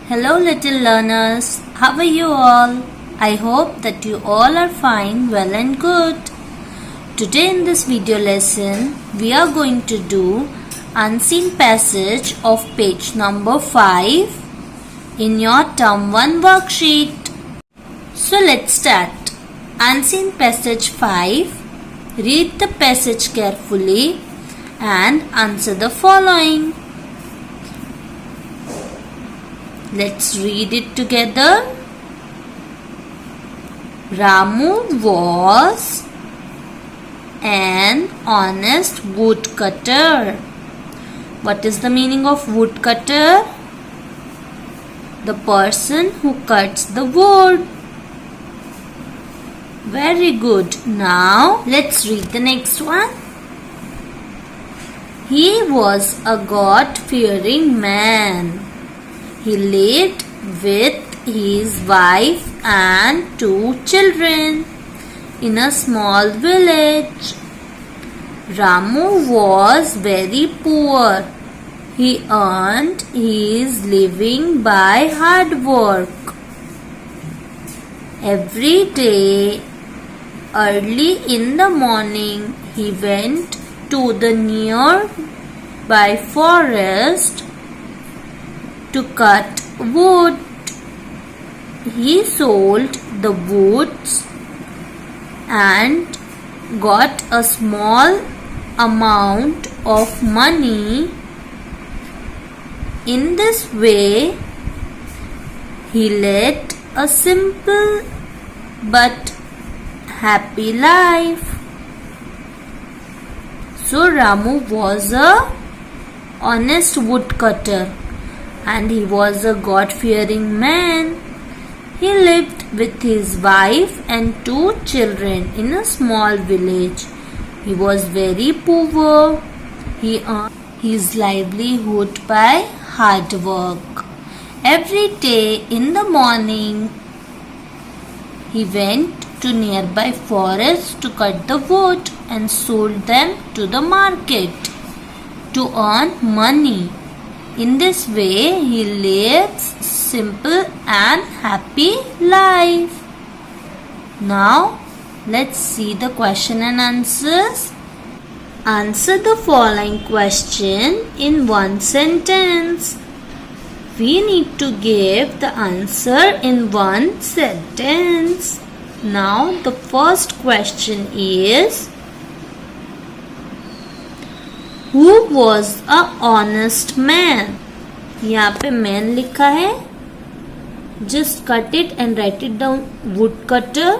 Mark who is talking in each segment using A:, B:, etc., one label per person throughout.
A: Hello little learners, how are you all? I hope that you all are fine, well and good. Today in this video lesson, we are going to do unseen passage of page number 5 in your term 1 worksheet. So let's start. Unseen passage 5. Read the passage carefully and answer the following. Let's read it together. Ramu was an honest woodcutter. What is the meaning of woodcutter? The person who cuts the wood. Very good. Now let's read the next one. He was a God-fearing man. He lived with his wife and 2 children in a small village. Ramu was very poor. He earned his living by hard work. Every day, early in the morning, he went to the nearby forest to cut wood. He sold the woods and got a small amount of money. In this way, he led a simple but happy life. So Ramu was a honest woodcutter and he was a God-fearing man. He lived with his wife and 2 children in a small village. He was very poor. He earned his livelihood by hard work. Every day in the morning, he went to nearby forests to cut the wood and sold them to the market to earn money. In this way, he lives simple and happy life. Now, let's see the question and answers. Answer the following question in 1 sentence. We need to give the answer in 1 sentence. Now, the first question is, Who was a honest man? यहाँ पे man लिखा है. Just cut it and write it down. Woodcutter.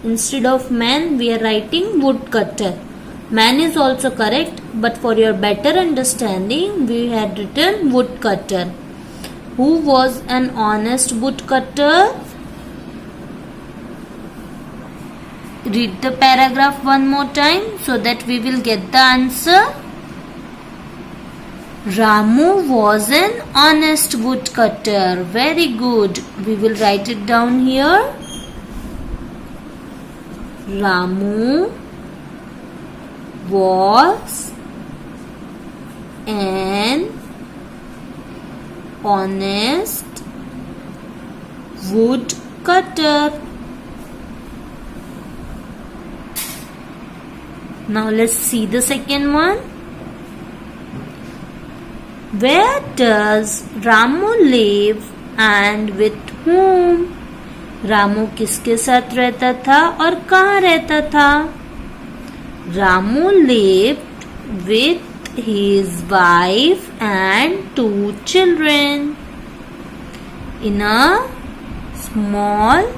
A: Instead of man, we are writing woodcutter. Man is also correct, but for your better understanding, we had written woodcutter. Who was an honest woodcutter? Read the paragraph one more time so that we will get the answer. Ramu was an honest woodcutter. Very good. We will write it down here. Ramu was an honest woodcutter. Now let's see the second one. Where does Ramu live and with whom? Ramu किसके साथ रहता था और कहाँ रहता था? Ramu lived with his wife and 2 children in a small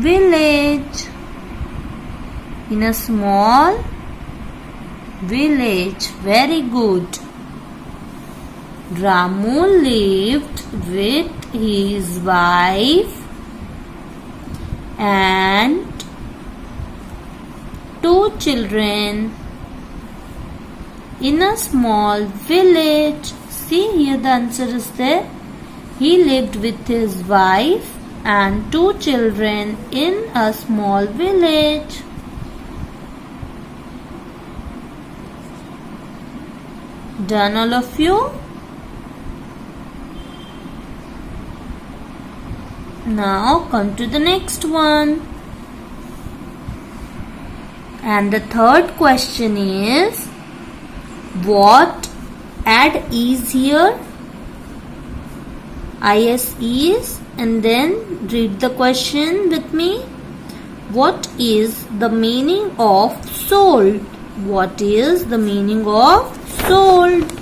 A: village. In a small village. Very good. Ramu lived with his wife and 2 children in a small village. See, here the answer is there. He lived with his wife and 2 children in a small village. Done all of you? Now come to the next one. And the third question is, what add is here? is, and then read the question with me. What is the meaning of sold? What is the meaning of sold?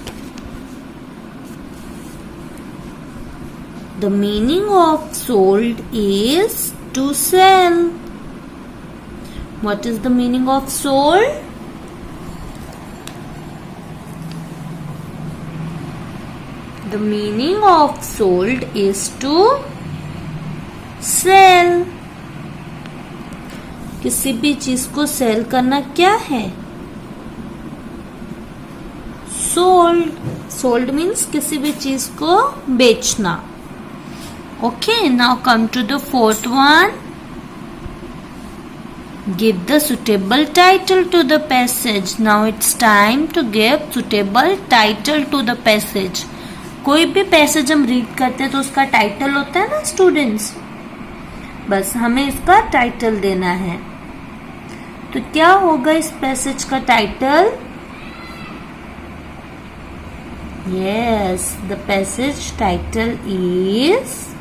A: The meaning of sold is to sell. What is the meaning of sold? The meaning of sold is to sell. किसी भी चीज को cell करना क्या है? Sold. Sold means किसी भी चीज को बेचना. Okay, now come to the fourth one. Give the suitable title to the passage. Now it's time to give suitable title to the passage. कोई भी पैसेज हम रीड करते हैं तो उसका टाइटल होता है ना स्टूडेंट्स. बस हमें इसका टाइटल देना है. तो क्या होगा इस पैसेज का title? Yes, the passage title is,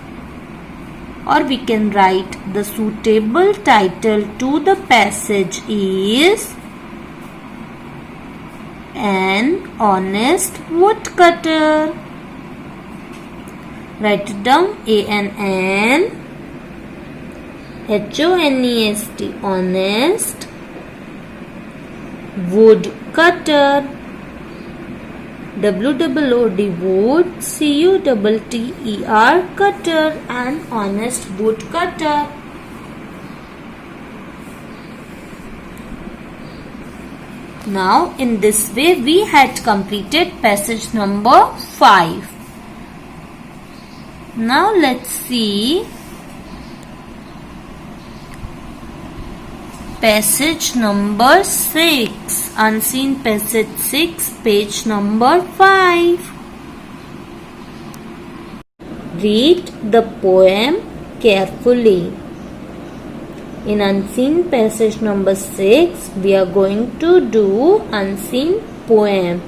A: or we can write the suitable title to the passage is An Honest Woodcutter. Write it down. ANN HONEST, honest, woodcutter, WOOD, wood, CUTTER, cutter, an honest woodcutter. Now in this way we had completed passage number 5. Now let's see passage number 6. Unseen passage 6, page number 5. Read the poem carefully. In unseen passage number 6, we are going to do unseen poem.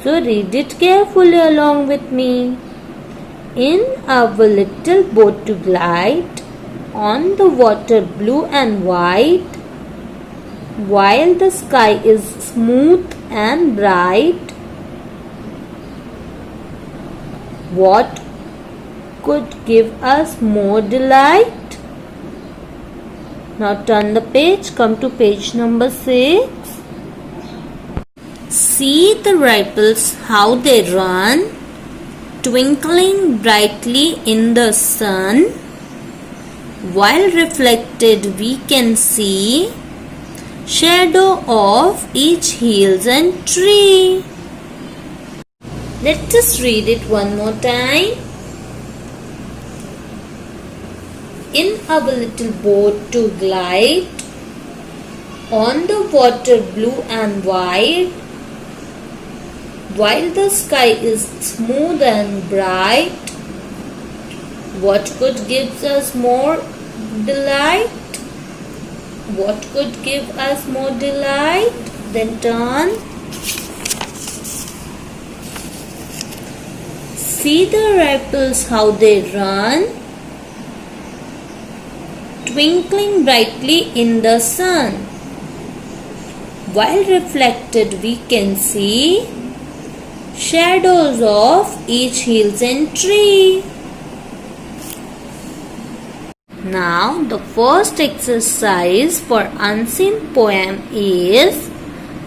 A: So read it carefully along with me. In our little boat to glide on the water blue and white, while the sky is smooth and bright, what could give us more delight? Now turn the page, come to page number 6. See the ripples how they run, twinkling brightly in the sun. While reflected we can see shadow of each hills and tree. Let us read it one more time. In our little boat to glide on the water blue and white, while the sky is smooth and bright, what could give us more delight? What could give us more delight? Then turn. See the ripples how they run, twinkling brightly in the sun. While reflected we can see shadows of each hills and tree. Now the first exercise for unseen poem is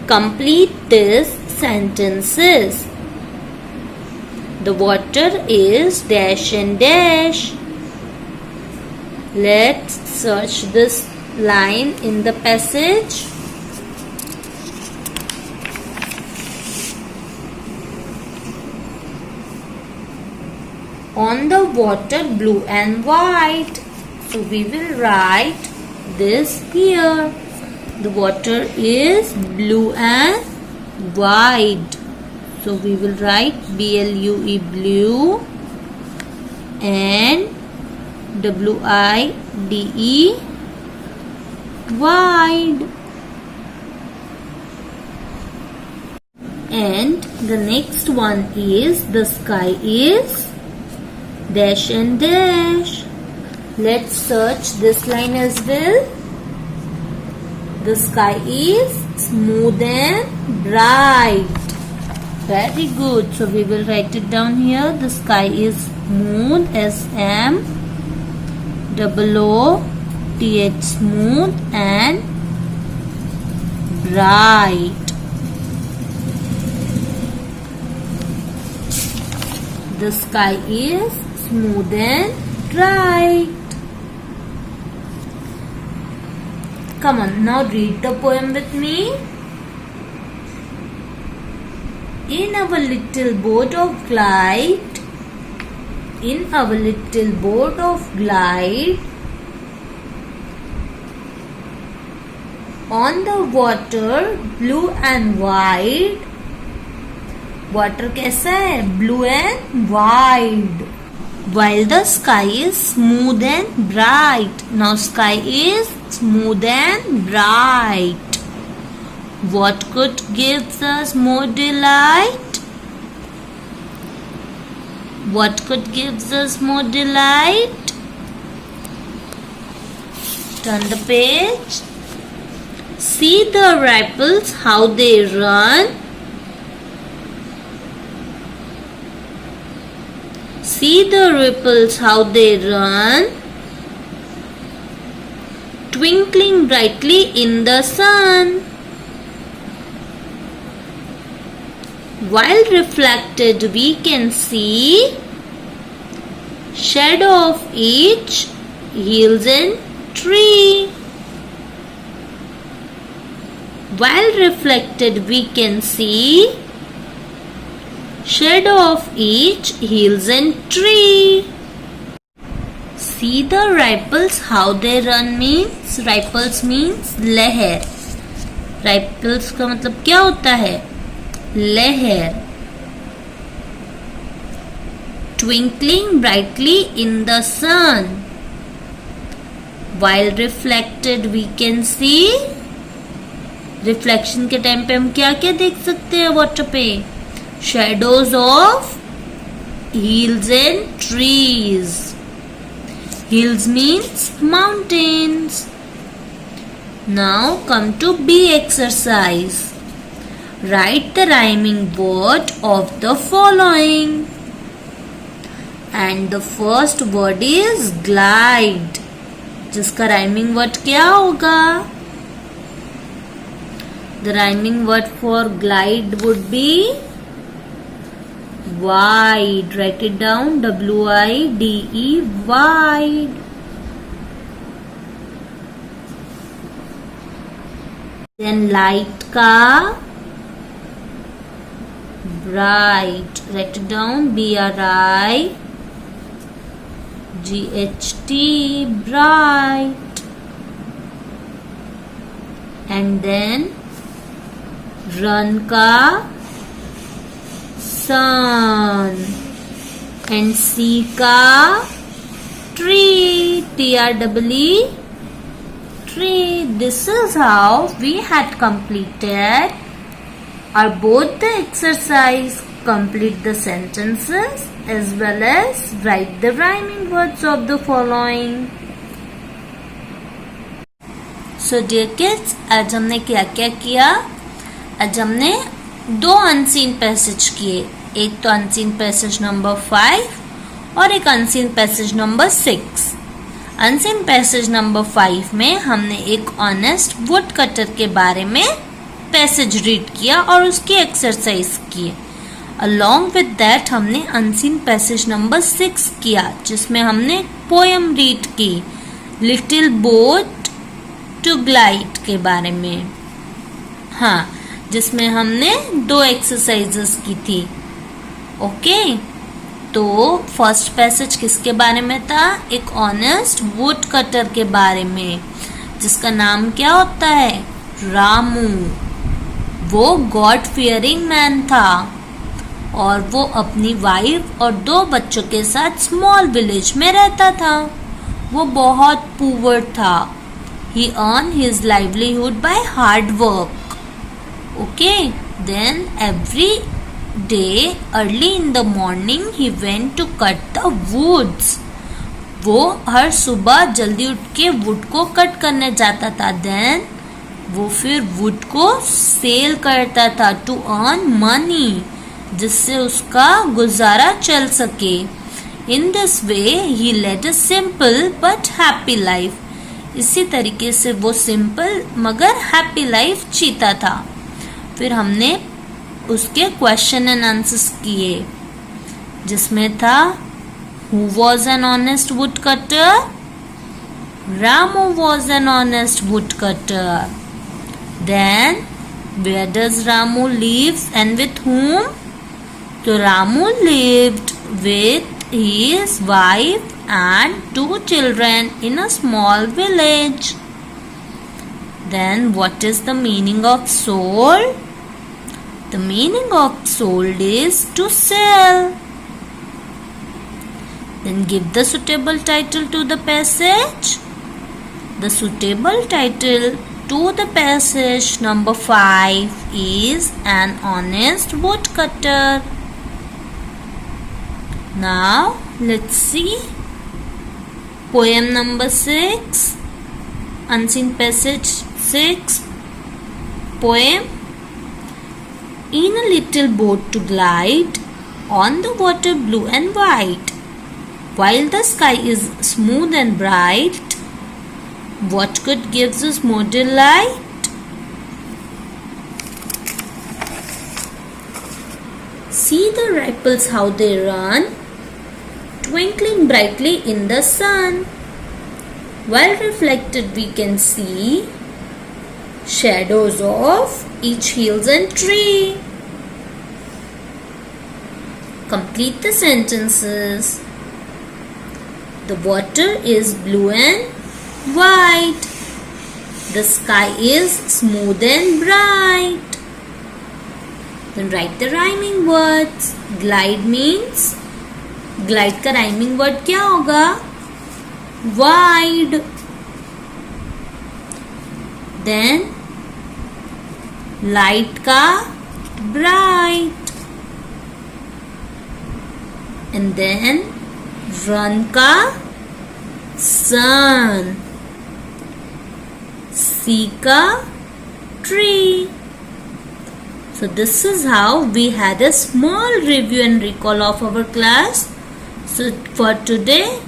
A: complete these sentences. The water is dash and dash. Let's search this line in the passage. On the water blue and white. So we will write this here. The water is blue and white. So we will write BLUE, blue, and WIDE, wide. And the next one is the sky is dash and dash. Let's search this line as well. The sky is smooth and bright. Very good. So we will write it down here. The sky is smooth, SMOOOTH, smooth and bright. The sky is smooth and bright. Come on, now read the poem with me. In our little boat of glide, on the water blue and white. Water कैसा है? Blue and wide. While the sky is smooth and bright. Now sky is smooth and bright. What could gives us more delight? What could gives us more delight? Turn the page. See the ripples how they run. See the ripples how they run, twinkling brightly in the sun. While reflected we can see shadow of each hills and tree. While reflected we can see shadow of each hills and tree. See the ripples how they run means, ripples means लहर. ripples का मतलब क्या होता है? लहर. Twinkling brightly in the sun. While reflected we can see. Reflection के time पे हम क्या क्या देख सकते हैं वाटर पे? Shadows of hills and trees. Hills means mountains. Now come to B exercise. Write the rhyming word of the following. And the first word is glide. जिसका rhyming word क्या होगा? The rhyming word for glide would be wide. Write it down. WIDE, wide. Then light ka bright. Write it down. BRIGHT, bright. And then run ka sun. And see ka tree. TREE, tree. This is how we had completed our both the exercise. Complete the sentences as well as write the rhyming words of the following. So dear kids, आज हमने क्या क्या किया? आज हमने दो unseen passage किए. एक तो अनसीन पैसेज नंबर 5 और एक unseen passage number 6. Unseen passage number 5 में हमने एक ऑनेस्ट वुड कटर के बारे में पैसेज रीड किया और उसकी एक्सरसाइज की. अलॉन्ग विद दैट हमने अनसीन पैसेज नंबर 6 किया जिसमें हमने पोयम रीड की, लिटिल बोट टू ग्लाइड के बारे में. हाँ, जिसमें हमने 2 एक्सरसाइजेस की थी. ओके, तो फर्स्ट पैसेज किसके बारे में था? एक ऑनेस्ट वुड कटर के बारे में जिसका नाम क्या होता है? रामू. वो गॉड फियरिंग मैन था और वो अपनी वाइफ और 2 बच्चों के साथ स्मॉल विलेज में रहता था. वो बहुत पुअर था. He earned his livelihood by hard work. Okay, then every day early in the morning he went to cut the woods. वो हर सुबह जल्दी उठ के वुड को कट करने जाता था. देन वो फिर वुड को सेल करता था टू अर्न मनी, जिससे उसका गुजारा चल सके. In this way he led a simple but happy life. इसी तरीके से वो सिंपल मगर हैप्पी लाइफ जीता था. फिर हमने उसके क्वेश्चन एंड आंसर्स किए, जिसमें था who was an honest wood cutter? Ramu was an honest wood cutter. Then where does Ramu lives and with whom? तो Ramu lived with his wife and 2 children in a small village. Then what is the meaning of sold? The meaning of sold is to sell. Then give the suitable title to the passage. The suitable title to the passage number 5 is An Honest Woodcutter. Now let's see poem number 6, unseen passage 6. Poem. In a little boat to glide on the water blue and white, while the sky is smooth and bright, what good gives us more delight? See the ripples how they run, twinkling brightly in the sun. While reflected we can see shadows of each hills and tree. Complete the sentences. The water is blue and white. The sky is smooth and bright. Then write the rhyming words. Glide means, glide का rhyming word क्या होगा? Wide. Then light का bright. And then run का sun. See का tree. So this is how we had a small review and recall of our class. So for today,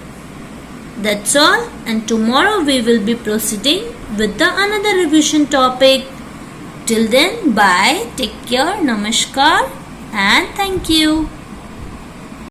A: that's all, and tomorrow we will be proceeding with the another revision topic. Till then, bye, take care, namaskar, and thank you.